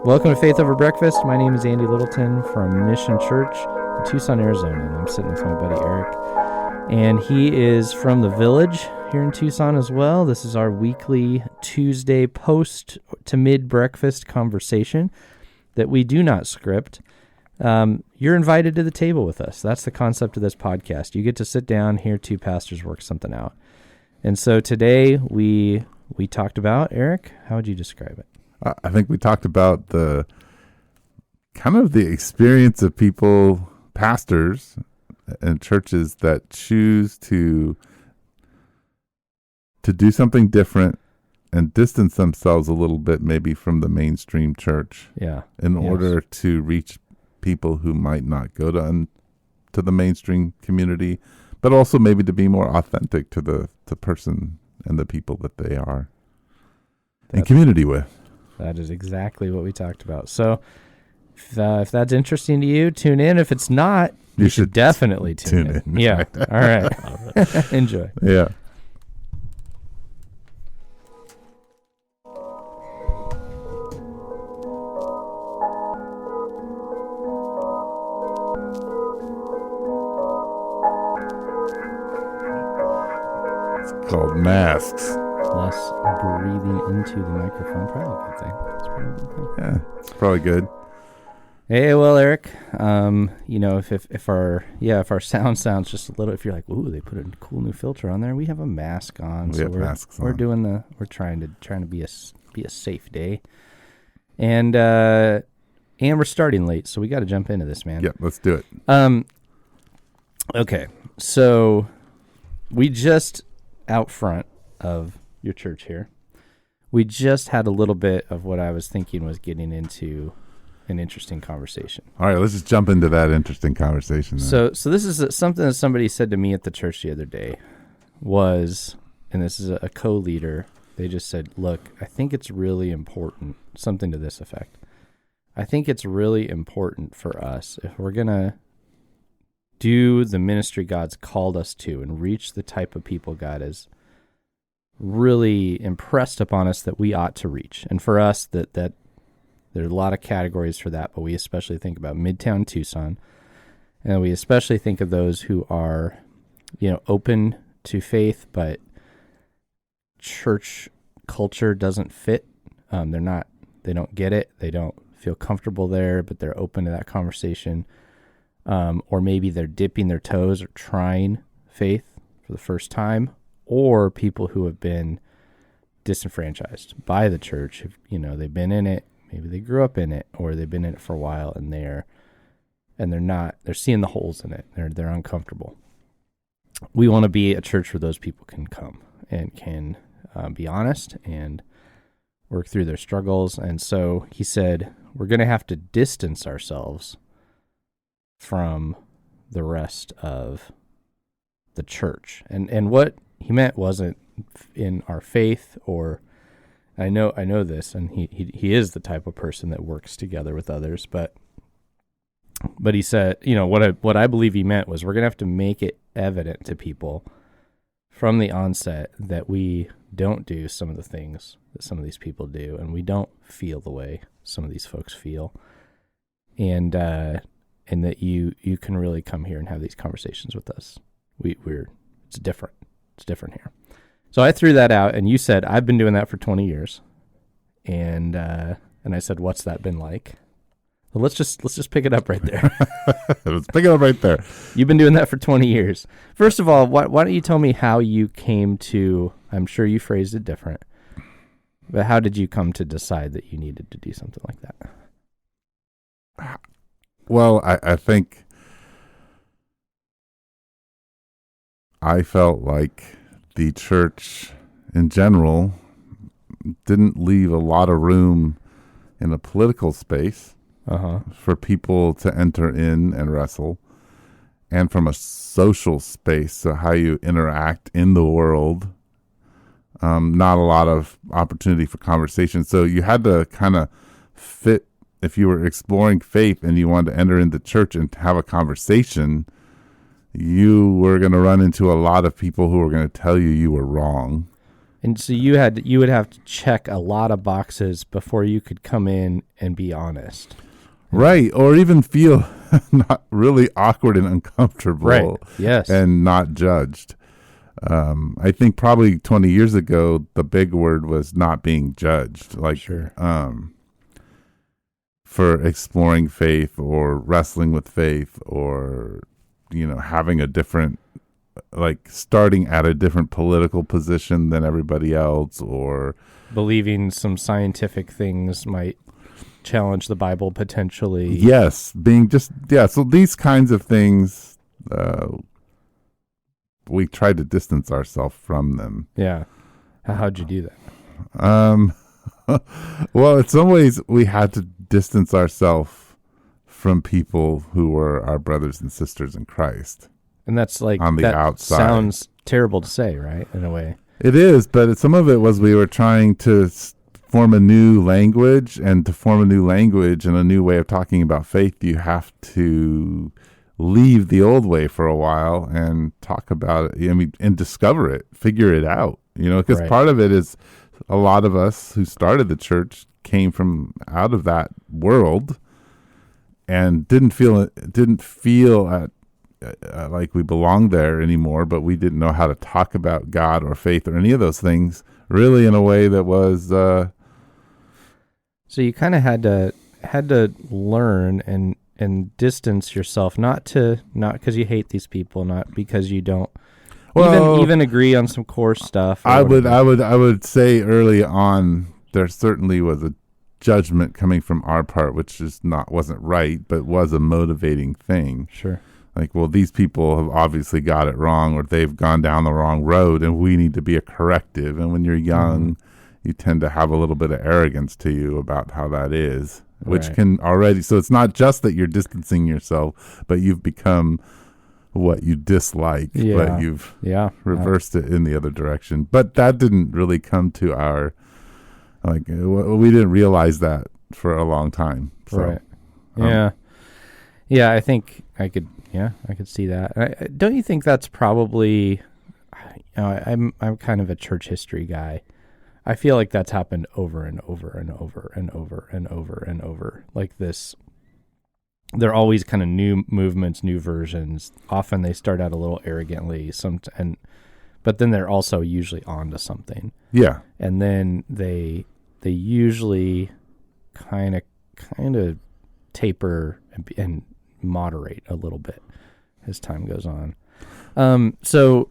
Welcome to Faith Over Breakfast. My name is Andy Littleton from Mission Church in Tucson, Arizona, and I'm sitting with my buddy Eric. And he is from the Village here in Tucson as well. This is our weekly Tuesday post to mid-breakfast conversation that we do not script. You're invited to the table with us. That's the concept of this podcast. You get to sit down, hear two pastors work something out. And so today we talked about, Eric, how would you describe it? I think we talked about the kind of the experience of people, pastors and churches that choose to do something different and distance themselves a little bit maybe from the mainstream church in order to reach people who might not go to the mainstream community, but also maybe to be more authentic to the person and the people that they are in community with. That is exactly what we talked about. So if that's interesting to you, tune in. If it's not, you should definitely tune in. Yeah. All right. Enjoy. Yeah. It's called masks. Less breathing into the microphone, probably a good thing. It's probably a good thing. Yeah, it's probably good. Hey, well, Eric, if our sound sounds just a little, if you're like, ooh, they put a cool new filter on there, we have a mask on. We have masks on. We're trying to be a safe day, and we're starting late, so we got to jump into this, man. Yep, let's do it. Okay, so we just out front of your church here, we just had a little bit of what I was thinking was getting into an interesting conversation. All right, let's just jump into that interesting conversation then. So this is something that somebody said to me at the church the other day was, and this is a co-leader, they just said, look, I think it's really important, something to this effect. I think it's really important for us, if we're going to do the ministry God's called us to and reach the type of people God has really impressed upon us that we ought to reach. And for us, that there are a lot of categories for that, but we especially think about Midtown Tucson, and we especially think of those who are, open to faith, but church culture doesn't fit. They don't get it. They don't feel comfortable there, but they're open to that conversation. Or maybe they're dipping their toes or trying faith for the first time, or people who have been disenfranchised by the church. They've been in it, maybe they grew up in it, or they've been in it for a while, and they're seeing the holes in it. They're uncomfortable. We want to be a church where those people can come and can be honest and work through their struggles. And so he said, we're going to have to distance ourselves from the rest of the church. And what he meant wasn't in our faith, or I know this, and he is the type of person that works together with others, but he said, what I believe he meant was we're going to have to make it evident to people from the onset that we don't do some of the things that some of these people do, and we don't feel the way some of these folks feel, and that you can really come here and have these conversations with us. It's different. It's different here. So I threw that out, and you said, I've been doing that for 20 years. And I said, what's that been like? Well, let's just pick it up right there. Let's pick it up right there. You've been doing that for 20 years. First of all, why don't you tell me how you came to, I'm sure you phrased it different, but how did you come to decide that you needed to do something like that? Well, I think I felt like the church in general didn't leave a lot of room in a political space for people to enter in and wrestle, and from a social space, so how you interact in the world, not a lot of opportunity for conversation. So you had to kind of fit, if you were exploring faith and you wanted to enter into church and have a conversation, you were going to run into a lot of people who were going to tell you were wrong. And so you would have to check a lot of boxes before you could come in and be honest. Right. Or even feel not really awkward and uncomfortable. Right. Yes. And not judged. I think probably 20 years ago, the big word was not being judged. Like, sure. For exploring faith or wrestling with faith or, having a different, like starting at a different political position than everybody else, or believing some scientific things might challenge the Bible potentially. Yes. So these kinds of things, we tried to distance ourselves from them. Yeah. How'd you do that? Well, in some ways we had to distance ourselves from people who were our brothers and sisters in Christ. And that's like on the that outside. Sounds terrible to say, right? In a way. It is, but some of it was we were trying to form a new language, and to form a new language and a new way of talking about faith, you have to leave the old way for a while and talk about it, and discover it, figure it out, because right. Part of it is a lot of us who started the church came from out of that world and didn't feel like we belonged there anymore, but we didn't know how to talk about God or faith or any of those things really in a way that was so you kind of had to learn and distance yourself, not because you hate these people, not because you don't even agree on some core stuff. I would say early on there certainly was a judgment coming from our part, which wasn't right, but was a motivating thing. Sure. Like, well, these people have obviously got it wrong, or they've gone down the wrong road, and we need to be a corrective. And when you're young, you tend to have a little bit of arrogance to you about how that is, which can already. So it's not just that you're distancing yourself, but you've become what you dislike, but you've reversed it in the other direction. But that didn't really come to our, we didn't realize that for a long time. So, right. Yeah, I think I could see that. Don't you think that's probably, I'm kind of a church history guy. I feel like that's happened over and over and over and over and over and over. Like this, they're always kind of new movements, new versions. Often they start out a little arrogantly, but then they're also usually onto something. Yeah. And then they usually kind of taper and moderate a little bit as time goes on. So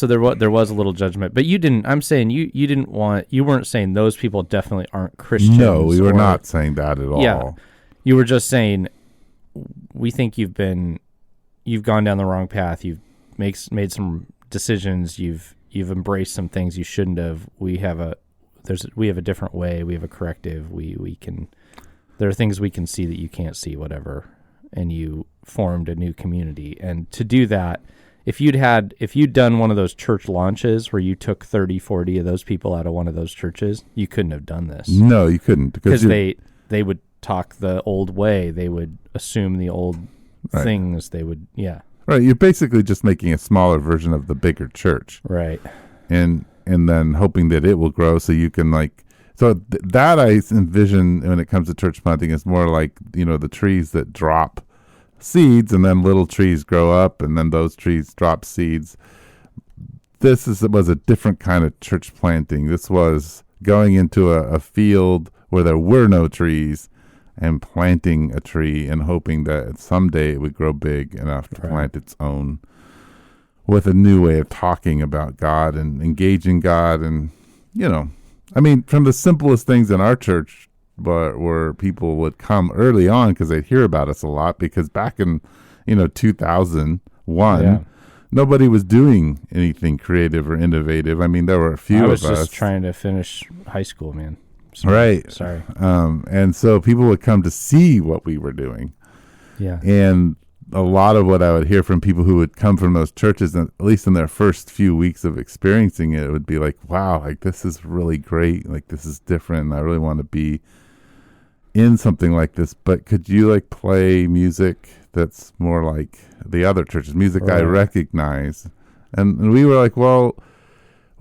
there was a little judgment, but you didn't. I'm saying you weren't saying those people definitely aren't Christians. No, we were not saying that at all. Yeah, you were just saying we think you've gone down the wrong path. You've made some decisions. You've embraced some things you shouldn't have. We have a different way. We have a corrective. There are things we can see that you can't see. Whatever. And you formed a new community. And to do that, if you'd done one of those church launches where you took 30, 40 of those people out of one of those churches, you couldn't have done this. No, you couldn't. Because they would talk the old way. They would assume the old things. They would, Right. You're basically just making a smaller version of the bigger church. Right. And then hoping that it will grow so you can that I envision when it comes to church planting is more like, the trees that drop seeds and then little trees grow up and then those trees drop seeds. This was a different kind of church planting. This was going into a field where there were no trees and planting a tree and hoping that someday it would grow big enough to plant its own with a new way of talking about God and engaging God. And, from the simplest things in our church, where people would come early on because they'd hear about us a lot, because back in, 2001, nobody was doing anything creative or innovative. I mean, there were a few of us. I was just trying to finish high school, man. Sorry. And so people would come to see what we were doing. Yeah. And a lot of what I would hear from people who would come from those churches, at least in their first few weeks of experiencing it, would be like, wow, this is really great. This is different. I really want to be in something like this. But could you play music that's more like the other churches, music I recognize? And we were like, well,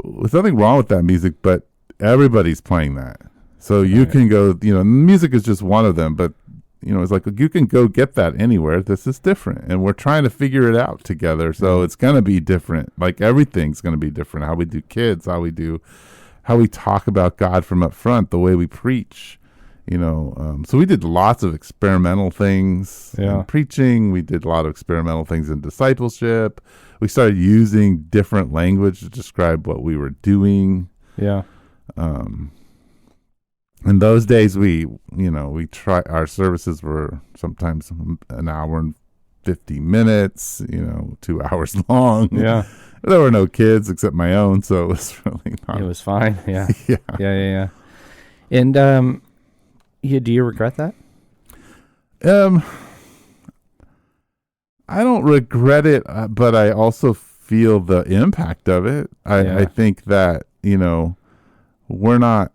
there's nothing wrong with that music, but everybody's playing that. So you can go, music is just one of them, but it's like you can go get that anywhere. This is different, and we're trying to figure it out together. So it's going to be different. Like everything's going to be different. How we do kids, how we talk about God from up front, the way we preach. So we did lots of experimental things in preaching. We did a lot of experimental things in discipleship. We started using different language to describe what we were doing. Yeah. In those days, we try. Our services were sometimes an hour and 50 minutes, 2 hours long. Yeah. There were no kids except my own, so it was really not. It was fine. Yeah. Yeah. And do you regret that? I don't regret it, but I also feel the impact of it. I think that, we're not.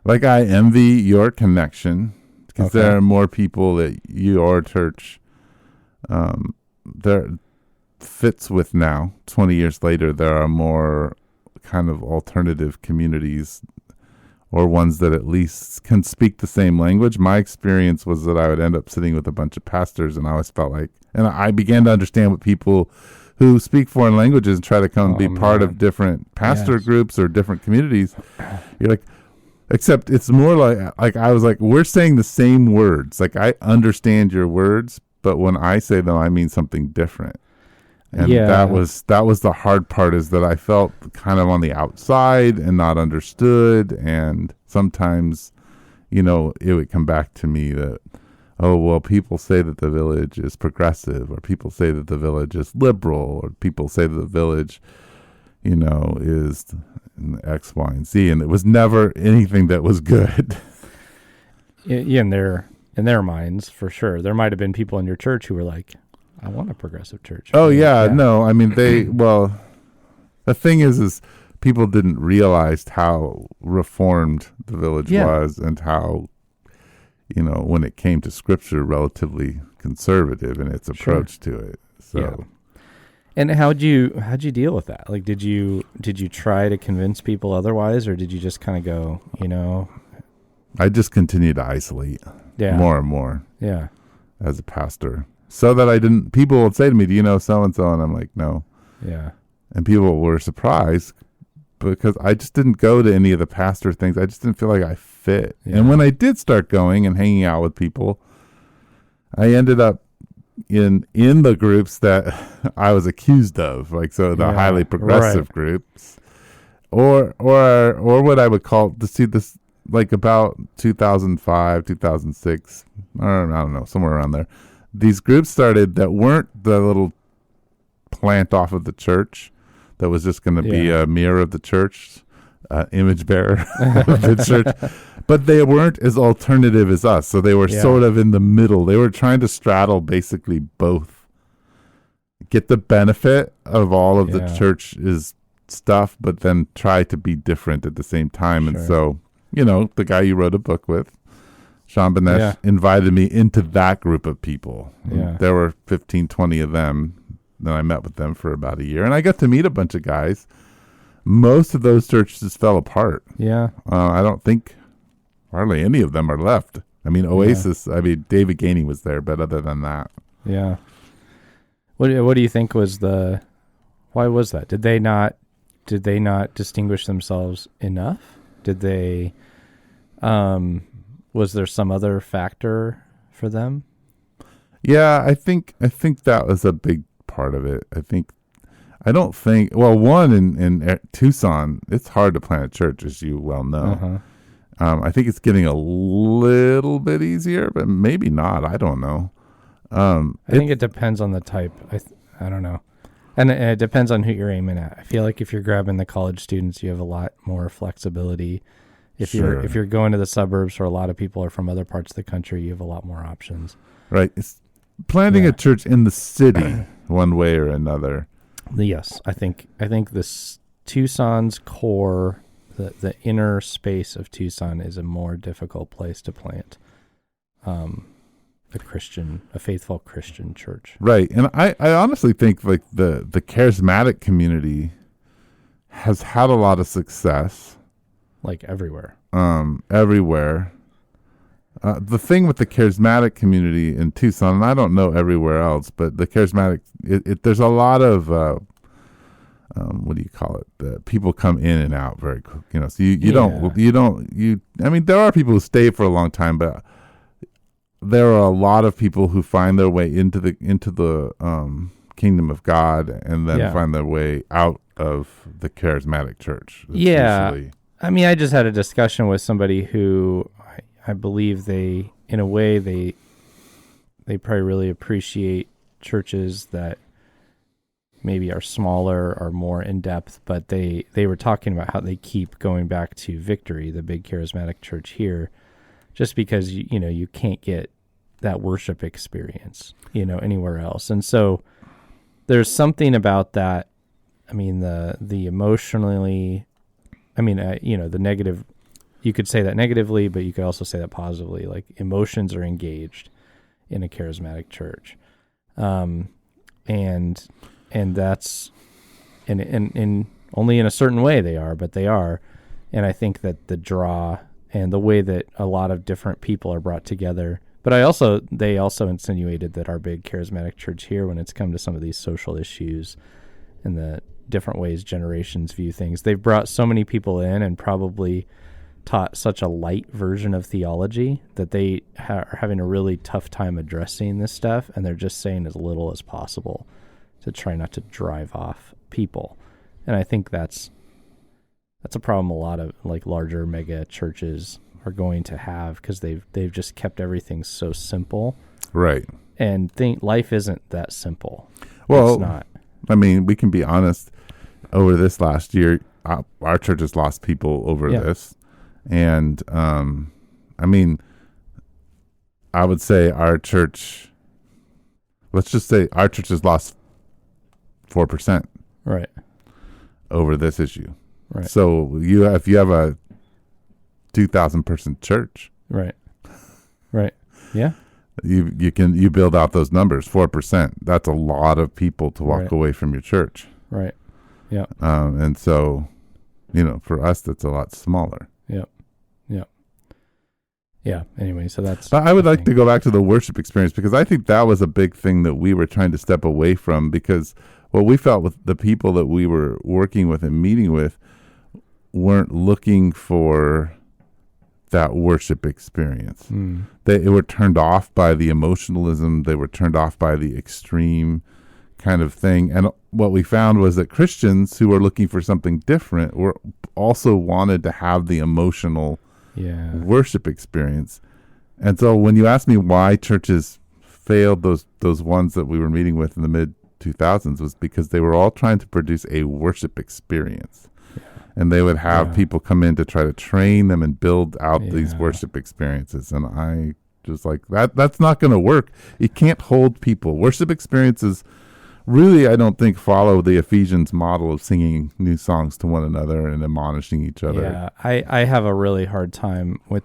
Like, I envy your connection because there are more people at your church there fits with now. 20 years later, there are more kind of alternative communities or ones that at least can speak the same language. My experience was that I would end up sitting with a bunch of pastors, and I always felt like, and I began to understand what people who speak foreign languages and try to come and be part of different pastor groups or different communities. You're like, except it's more like I was like, we're saying the same words. Like, I understand your words, but when I say them, I mean something different. And that was the hard part, is that I felt kind of on the outside and not understood. And sometimes, it would come back to me that, oh, well, people say that the Village is progressive, or people say that the Village is liberal, or people say that the Village, is X, Y, and Z. And it was never anything that was good. Yeah, in their minds, for sure. There might have been people in your church who were like, I want a progressive church. Oh, yeah. No, I mean, the thing is people didn't realize how reformed the Village was, and how, when it came to Scripture, relatively conservative in its approach to it. So, and how'd you deal with that? Like, did you try to convince people otherwise, or did you just kind of go, I just continued to isolate more and more. Yeah, as a pastor. So that people would say to me, do you know so-and-so? And I'm like, no. Yeah. And people were surprised because I just didn't go to any of the pastor things. I just didn't feel like I fit. Yeah. And when I did start going and hanging out with people, I ended up in the groups that I was accused of, like, so the highly progressive groups, or what I would call, to see this, like about 2005, 2006, or I don't know, somewhere around there. These groups started that weren't the little plant off of the church that was just going to be a mirror of the church, image bearer of the church, but they weren't as alternative as us. So they were sort of in the middle. They were trying to straddle basically both, get the benefit of all of the church's stuff, but then try to be different at the same time. Sure. And so, the guy you wrote a book with, Sean Benesh, invited me into that group of people. Yeah. There were 15, 20 of them. Then I met with them for about a year, and I got to meet a bunch of guys. Most of those churches fell apart. Yeah. I don't think hardly any of them are left. I mean, Oasis, David Gainey was there, but other than that. Yeah. What do you think was why was that? Did they not distinguish themselves enough? Did they, was there some other factor for them? Yeah, I think that was a big part of it. One in Tucson, it's hard to plant a church, as you well know. Uh-huh. I think it's getting a little bit easier, but maybe not. I don't know. I think it depends on the type. I don't know. And it depends on who you're aiming at. I feel like if you're grabbing the college students, you have a lot more flexibility. If you're going to the suburbs, where a lot of people are from other parts of the country, you have a lot more options. Right. It's planting a church in the city, one way or another. Yes, I think this Tucson's core, the inner space of Tucson, is a more difficult place to plant a faithful Christian church. Right. And I honestly think, like, the charismatic community has had a lot of success. Like everywhere. Everywhere. The thing with the charismatic community in Tucson, and I don't know everywhere else, but the charismatic, there's a lot of, what do you call it? The people come in and out very quick, so I mean, there are people who stay for a long time, but there are a lot of people who find their way into the kingdom of God and then find their way out of the charismatic church. Usually. I mean, I just had a discussion with somebody who I believe they probably really appreciate churches that maybe are smaller or more in depth, but they were talking about how they keep going back to Victory, the big charismatic church here, just because you can't get that worship experience, anywhere else. And so there's something about that. I mean, the emotionally, the negative, you could say that negatively, but you could also say that positively. Like, emotions are engaged in a charismatic church. And that's, and only in a certain way they are, but they are. And I think that the draw and the way that a lot of different people are brought together, but they also insinuated that our big charismatic church here, when it's come to some of these social issues and the different ways generations view things, they've brought so many people in and probably taught such a light version of theology that they are having a really tough time addressing this stuff, and they're just saying as little as possible to try not to drive off people. And I think that's a problem a lot of like larger mega churches are going to have, because they've just kept everything so simple, right? And life isn't that simple. Well, it's not. I mean, we can be honest. Over this last year, our church has lost people over this. And, I mean, I would say let's just say our church has lost 4%. Right. Over this issue. Right. So if you have a 2,000 person church. Right. Right. Yeah. You build out those numbers, 4%. That's a lot of people to walk away from your church. Right. Yeah. And so, for us, that's a lot smaller. Yep. Yep. Yeah. Anyway, so that's. But I would like to go back to the worship experience, because I think that was a big thing that we were trying to step away from, because what we felt with the people that we were working with and meeting with weren't looking for that worship experience. They were turned off by the emotionalism. They were turned off by the extreme kind of thing. And what we found was that Christians who were looking for something different were also wanted to have the emotional worship experience. And so when you ask me why churches failed, those ones that we were meeting with in the mid 2000s, was because they were all trying to produce a worship experience. And they would have people come in to try to train them and build out these worship experiences. And I just like, that's not going to work. You can't hold people. Worship experiences really, I don't think, follow the Ephesians model of singing new songs to one another and admonishing each other. Yeah, I have a really hard time with,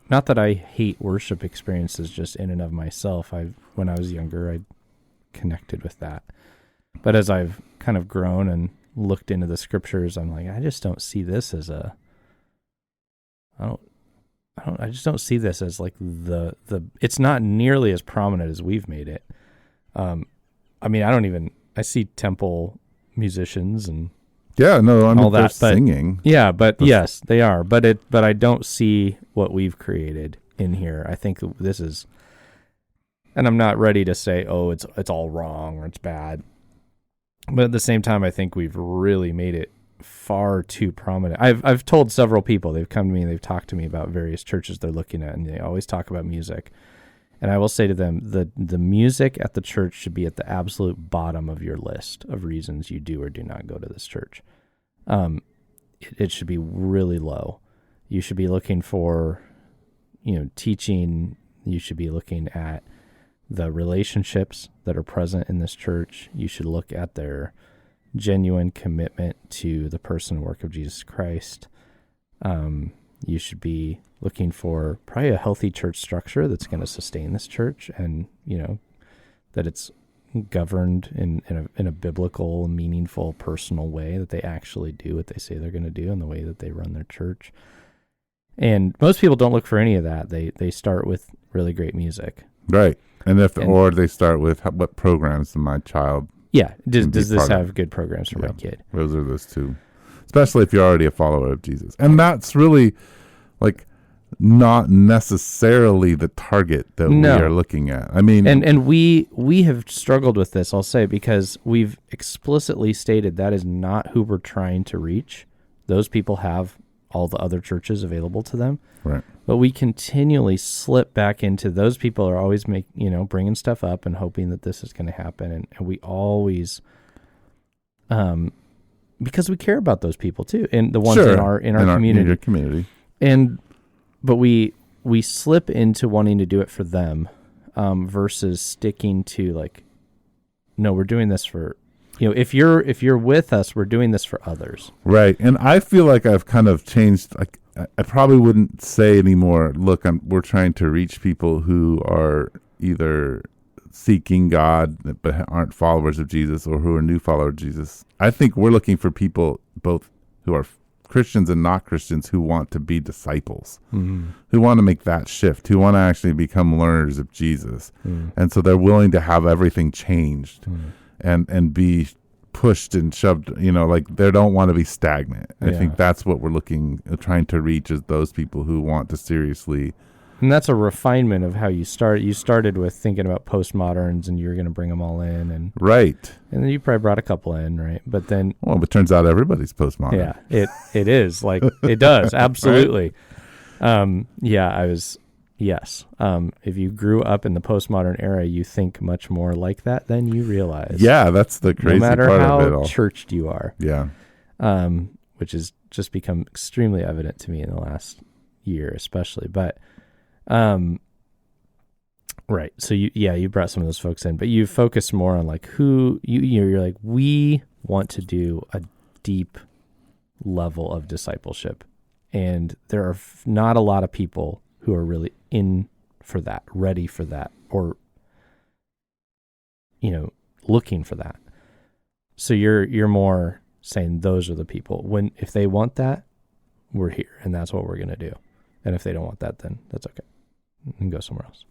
not that I hate worship experiences just in and of myself. When I was younger, I connected with that. But as I've kind of grown and looked into the scriptures, I'm like, I just don't see this as I just don't see this as like the it's not nearly as prominent as we've made it. I mean, I see temple musicians and all that, singing. Yeah, but yes, they are. But I don't see what we've created in here. I think this is, and I'm not ready to say, oh, it's all wrong or it's bad. But at the same time, I think we've really made it far too prominent. I've told several people, they've come to me and they've talked to me about various churches they're looking at, and they always talk about music. And I will say to them, the music at the church should be at the absolute bottom of your list of reasons you do or do not go to this church. It should be really low. You should be looking for, teaching. You should be looking at the relationships that are present in this church. You should look at their genuine commitment to the person and work of Jesus Christ. You should be looking for probably a healthy church structure that's going to sustain this church, and that it's governed in a biblical, meaningful, personal way, that they actually do what they say they're going to do in the way that they run their church. And most people don't look for any of that. They start with really great music. Right. Or they start with what programs does my child. Yeah. Does this have good programs for my kid? Those are those two. Especially if you're already a follower of Jesus. And that's really like not necessarily the target that we are looking at. I mean, and we have struggled with this, I'll say, because we've explicitly stated that is not who we're trying to reach. Those people have all the other churches available to them. Right. But we continually slip back into those people are always bringing stuff up and hoping that this is going to happen. And we always, because we care about those people too. And the ones in our community. In your community. But we slip into wanting to do it for them, versus sticking to like, no, we're doing this for, if you're with us, we're doing this for others. Right. And I feel like I've kind of changed. Like, I probably wouldn't say anymore, look, we're trying to reach people who are either seeking God but aren't followers of Jesus, or who are new followers of Jesus. I think we're looking for people both who are Christians and not Christians who want to be disciples, who want to make that shift, who want to actually become learners of Jesus. And so they're willing to have everything changed and be pushed and shoved, like they don't want to be stagnant. I think that's what we're trying to reach, is those people who want to seriously. And that's a refinement of how you start. You started with thinking about postmoderns, and you were going to bring them all in, and right. And then you probably brought a couple in, right? But then, well, it turns out everybody's postmodern. Yeah, it is like it does absolutely. Right? Yes. If you grew up in the postmodern era, you think much more like that than you realize. Yeah, that's the crazy part of it all. No matter how churched you are. Yeah. Which has just become extremely evident to me in the last year, especially. But. Right. So you brought some of those folks in, but you focus more on like who you're like, we want to do a deep level of discipleship, and there are not a lot of people who are really in for that, ready for that, or, looking for that. So you're more saying those are the people if they want that, we're here and that's what we're going to do. And if they don't want that, then that's okay. And go somewhere else.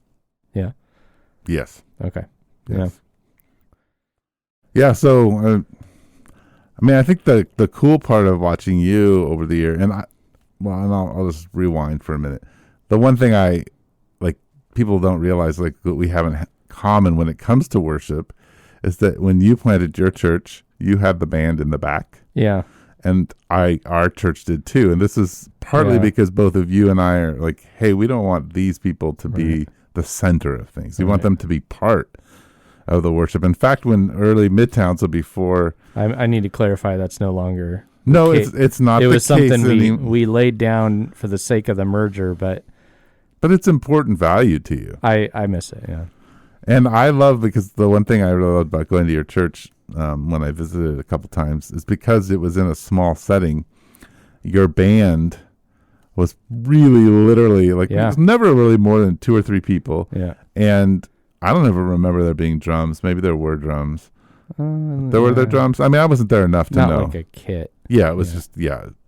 Yeah. Yes. Okay. Yes. Yeah. So, I think the cool part of watching you over the year, and I'll just rewind for a minute. The one thing I like, people don't realize, like, what we have in common when it comes to worship, is that when you planted your church, you had the band in the back. Yeah. And our church did too. And this is partly because both of you and I are like, hey, we don't want these people to be the center of things. We want them to be part of the worship. In fact, when early Midtown, so before... I need to clarify that's no longer... No, it's not. It was something we laid down for the sake of the merger, but it's important value to you. I miss it, yeah. And I love, because the one thing I really love about going to your church when I visited a couple times is because it was in a small setting. Your band was really literally it was never really more than 2 or 3 people. Yeah. And I don't ever remember there being drums. Maybe there were drums. Were there drums? I wasn't there enough to know. Not like a kit. Yeah, it was just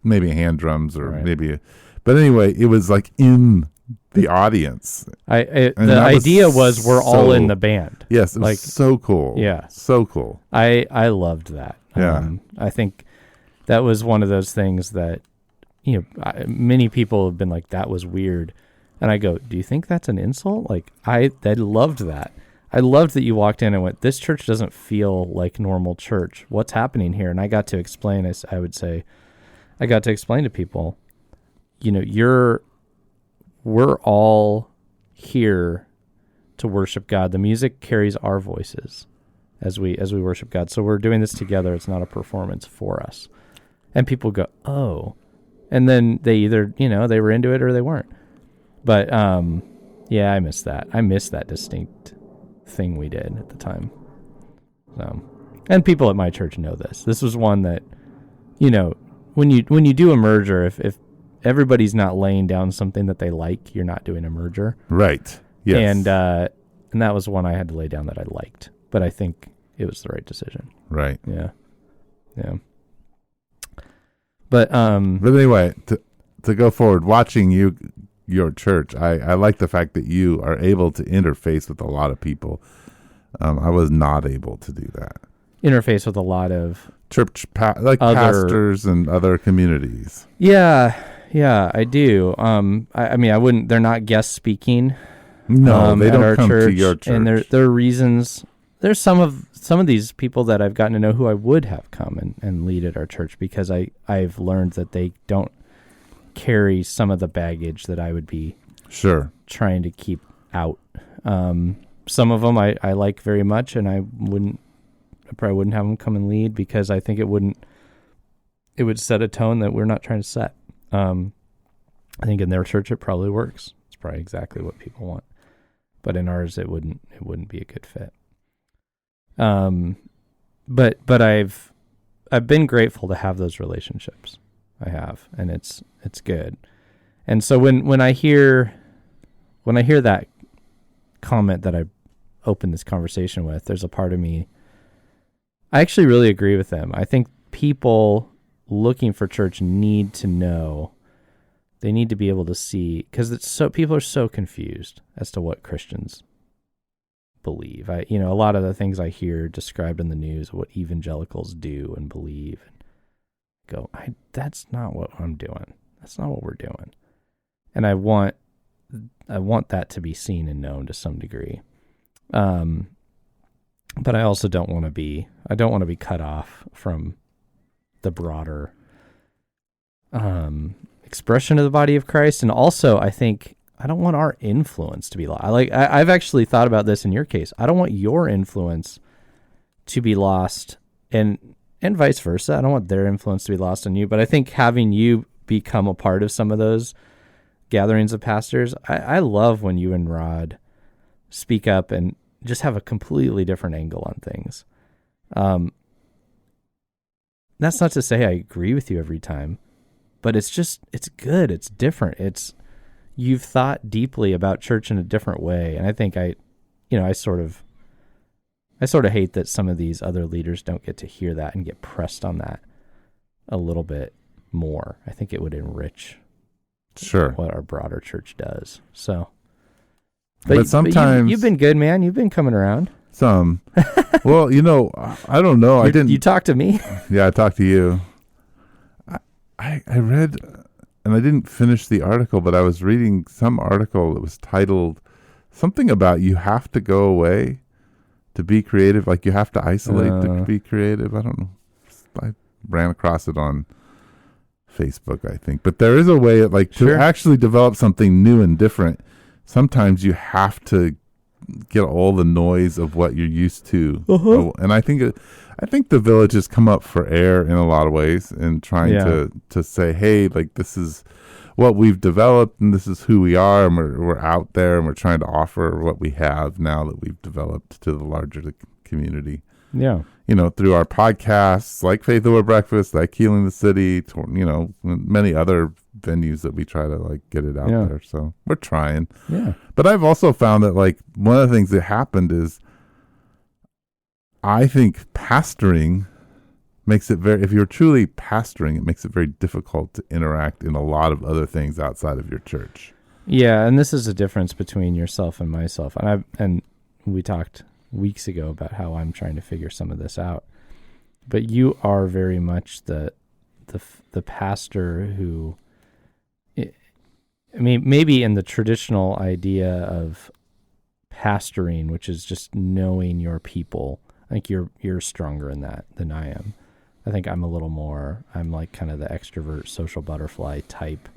maybe hand drums or maybe. But anyway, it was like in the audience. The idea was we're all in the band. Yes, it was so cool. Yeah, so cool. I loved that. Yeah, I think that was one of those things that many people have been like, that was weird, and I go, do you think that's an insult? Like I loved that. I loved that you walked in and went, this church doesn't feel like normal church. What's happening here? And I got to explain. I got to explain to people, we're all here to worship God. The music carries our voices as we worship God. So we're doing this together. It's not a performance for us. And people go, oh. And then they either, they were into it or they weren't. But I miss that. I miss that distinct thing we did at the time. So, and people at my church know this. This was one that, when you do a merger, if everybody's not laying down something that they like, you're not doing a merger. Right. Yes. And that was one I had to lay down that I liked. but I think it was the right decision. Right. Yeah. Yeah. But anyway, to go forward, watching your church, I like the fact that you are able to interface with a lot of people. I was not able to do that. Interface with a lot of church pastors and other communities. Yeah, I do. I mean, I wouldn't. They're not guest speaking. No, they don't come church, to your church. And there are reasons. There's some of these people that I've gotten to know who I would have come and lead at our church, because I've learned that they don't carry some of the baggage that I would be trying to keep out. Some of them I like very much, and I probably wouldn't have them come and lead, because I think it would set a tone that we're not trying to set. I think in their church it probably works. It's probably exactly what people want, but in ours it wouldn't be a good fit. But I've been grateful to have those relationships. I have, and it's good. And so when I hear that comment that I opened this conversation with, there's a part of me, I actually really agree with them. I think people looking for church need to know, they need to be able to see, because people are so confused as to what Christians believe. A lot of the things I hear described in the news, what evangelicals do and believe, and go, that's not what I'm doing. That's not what we're doing. And I want that to be seen and known to some degree. But I also don't want to be cut off from the broader expression of the body of Christ. And also, I think I don't want our influence to be lost. I've actually thought about this in your case. I don't want your influence to be lost, and vice versa. I don't want their influence to be lost on you. But I think having you become a part of some of those gatherings of pastors, I love when you and Rod speak up and just have a completely different angle on things. That's not to say I agree with you every time, but it's good. It's different. You've thought deeply about church in a different way. And I think I sort of hate that some of these other leaders don't get to hear that and get pressed on that a little bit more. I think it would enrich what our broader church does. So, but sometimes you've been good, man. You've been coming around. Some. Well, I don't know. You talked to me. Yeah, I talked to you. I read, and I didn't finish the article, but I was reading some article that was titled something about you have to go away to be creative. Like you have to isolate to be creative. I don't know. I ran across it on Facebook, I think. But there is a way to actually develop something new and different. Sometimes you have to get all the noise of what you're used to. Uh-huh. And I think the Village has come up for air in a lot of ways, and trying to say, hey, this is what we've developed, and this is who we are, and we're out there, and we're trying to offer what we have now that we've developed to the larger community. Yeah. Through our podcasts, like Faith Over Breakfast, like Healing the City, many other venues that we try to get it out there. So we're trying. Yeah. But I've also found that one of the things that happened is I think pastoring makes it if you're truly pastoring, it makes it very difficult to interact in a lot of other things outside of your church. Yeah. And this is a difference between yourself and myself. And we talked weeks ago about how I'm trying to figure some of this out, but you are very much the pastor who, maybe in the traditional idea of pastoring, which is just knowing your people, I think you're stronger in that than I am. I think I'm a little more, I'm kind of the extrovert, social butterfly type,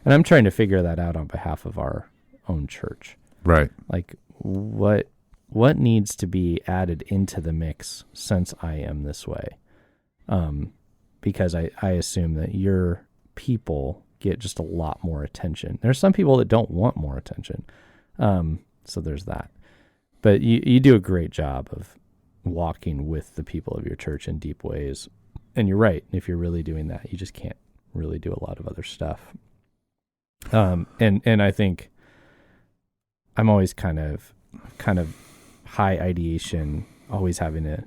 and I'm trying to figure that out on behalf of our own church. Right. What needs to be added into the mix since I am this way? Because I assume that your people get just a lot more attention. There's some people that don't want more attention. So there's that. But you do a great job of walking with the people of your church in deep ways. And you're right. If you're really doing that, you just can't really do a lot of other stuff. And I think I'm always kind of high ideation always having a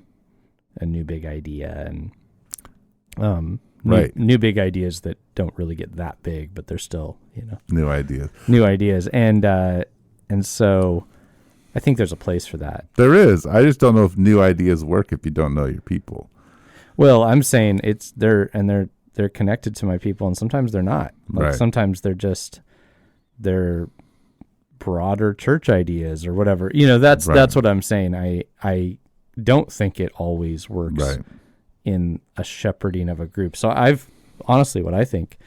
new big idea and right. new big ideas that don't really get that big, but they're still, new ideas. And so I think there's a place for that. There is. I just don't know if new ideas work if you don't know your people. Well, I'm saying they're connected to my people, and sometimes they're not. Like right. Sometimes they're broader church ideas or whatever. That's what I'm saying. I don't think it always works right. in a shepherding of a group. So what I think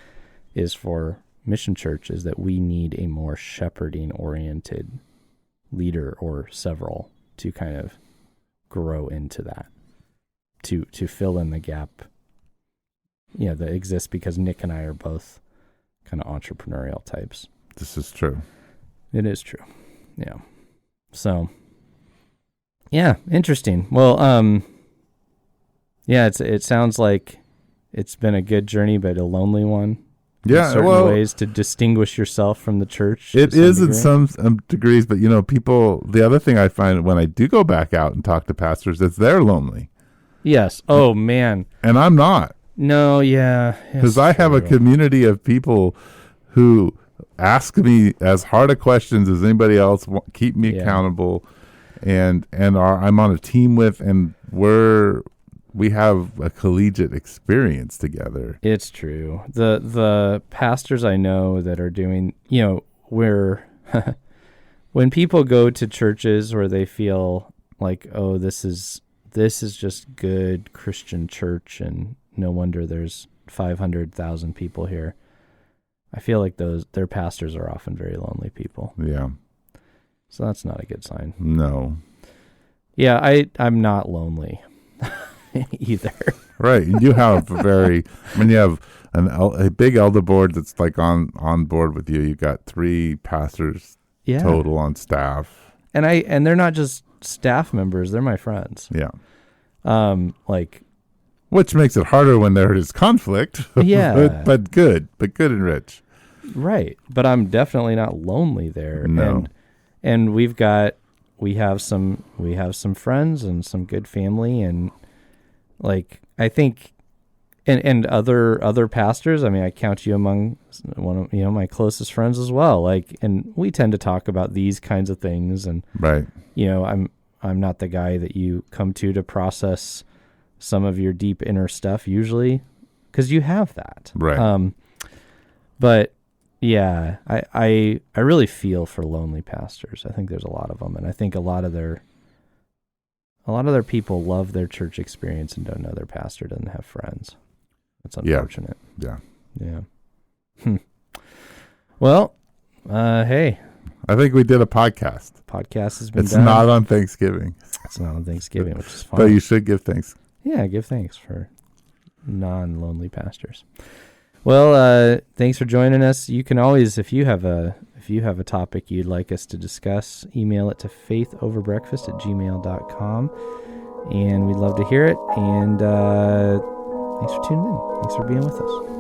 is for Mission Church is that we need a more shepherding oriented leader or several to kind of grow into that, to fill in the gap, that exists because Nick and I are both kind of entrepreneurial types. This is true. It is true. Yeah. So, yeah, interesting. Well, it sounds like it's been a good journey, but a lonely one. Yeah, in certain ways to distinguish yourself from the church. It is in some degrees, but people. The other thing I find when I do go back out and talk to pastors, is they're lonely. Yes. Oh man. And I'm not. No. Yeah. Because I have a community of people who ask me as hard a questions as anybody else, keep me accountable, and I'm on a team with, and we have a collegiate experience together. It's true. The pastors I know that are doing, where when people go to churches where they feel like, oh, this is just good Christian church and no wonder there's 500,000 people here. I feel like their pastors are often very lonely people. Yeah. So that's not a good sign. No. Yeah, I'm not lonely. Either. Right. You have you have a big elder board that's like on board with you. You've got 3 pastors total on staff. And they're not just staff members, they're my friends. Yeah. Which makes it harder when there is conflict. Yeah. but good and rich. Right. But I'm definitely not lonely there. No. And we have some friends and some good family, and I think, and other pastors. I mean, I count you among one of my closest friends as well. And we tend to talk about these kinds of things. And right, I'm not the guy that you come to process some of your deep inner stuff usually, because you have that. Right. But yeah, I really feel for lonely pastors. I think there's a lot of them, and I think a lot of their people love their church experience and don't know their pastor doesn't have friends. That's unfortunate. Yeah. Well, hey. I think we did a podcast. Podcast has been It's done. not on Thanksgiving. It's not on Thanksgiving, which is fine. But you should give thanks. Yeah, give thanks for non-lonely pastors. Well, thanks for joining us. You can always, if you have a topic you'd like us to discuss, email it to faithoverbreakfast@gmail.com, and we'd love to hear it. And thanks for tuning in. Thanks for being with us.